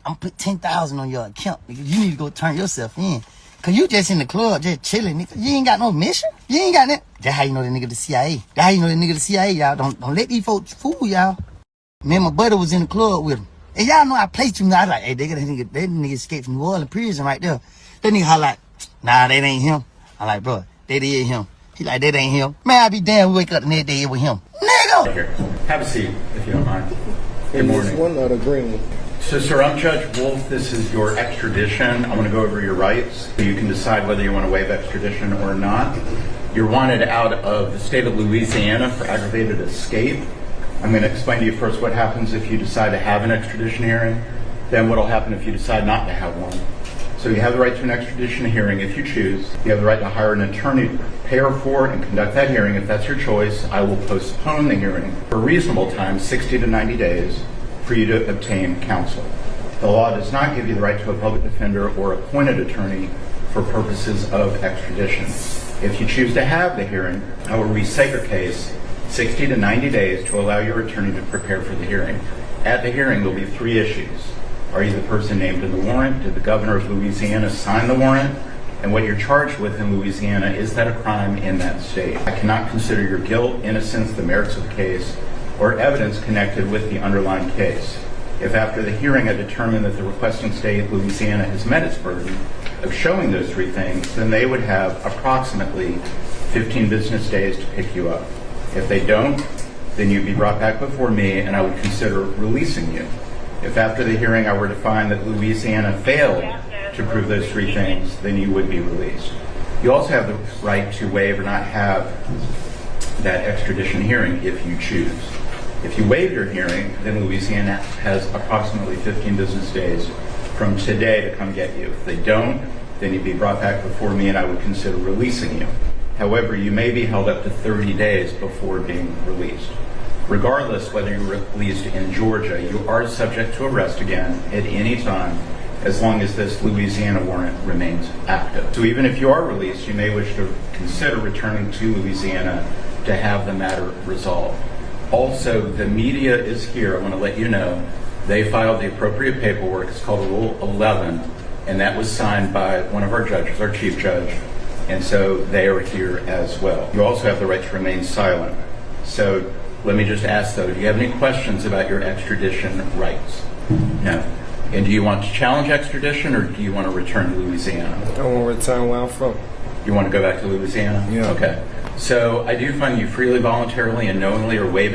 I'm put 10,000 on your account, nigga. You need to go turn yourself in. Cause you just in the club, just chilling, nigga. You ain't got no mission. You ain't got that. That's how you know that nigga the CIA. That's how you know that nigga the CIA, y'all. Don't let these folks fool y'all. Me and my buddy was in the club with him. And y'all know I played you. I was like, hey, that nigga escaped from New Orleans prison right there. That nigga holler like, nah, that ain't him. I'm like, bro, that is him. He like, that ain't him. Man, I be damn, we wake up the next day with him. Nigga! Here, have a seat, if you don't mind. Good morning. This one or the green one? So, sir, I'm Judge Wolf. This is your extradition. I want to go over your rights. You can decide whether you want to waive extradition or not. You're wanted out of the state of Louisiana for aggravated escape. I'm going to explain to you first what happens if you decide to have an extradition hearing, then what will happen if you decide not to have one. So you have the right to an extradition hearing if you choose. You have the right to hire an attorney to prepare for and conduct that hearing. If that's your choice, I will postpone the hearing for a reasonable time, 60 to 90 days, for you to obtain counsel. The law does not give you the right to a public defender or appointed attorney for purposes of extradition. If you choose to have the hearing, I will reset your case 60 to 90 days to allow your attorney to prepare for the hearing. At the hearing, there will be 3 issues. Are you the person named in the warrant? Did the governor of Louisiana sign the warrant? And what you're charged with in Louisiana, is that a crime in that state? I cannot consider your guilt, innocence, the merits of the case, or evidence connected with the underlying case. If after the hearing I determine that the requesting state, Louisiana, has met its burden of showing those 3 things, then they would have approximately 15 business days to pick you up. If they don't, then you'd be brought back before me and I would consider releasing you. If after the hearing I were to find that Louisiana failed to prove those 3 things, then you would be released. You also have the right to waive or not have that extradition hearing if you choose. If you waive your hearing, then Louisiana has approximately 15 business days from today to come get you. If they don't, then you'd be brought back before me and I would consider releasing you. However, you may be held up to 30 days before being released. Regardless whether you're released in Georgia, you are subject to arrest again at any time as long as this Louisiana warrant remains active. So even if you are released, you may wish to consider returning to Louisiana to have the matter resolved. Also, the media is here. I want to let you know they filed the appropriate paperwork. It's called Rule 11, and that was signed by one of our judges, our chief judge, and so they are here as well. You also have the right to remain silent. So let me just ask, though, do you have any questions about your extradition rights? No. And do you want to challenge extradition, or do you want to return to Louisiana? I want to return where I'm from. You want to go back to Louisiana? Yeah. Okay. So I do find you freely, voluntarily, and knowingly are waiving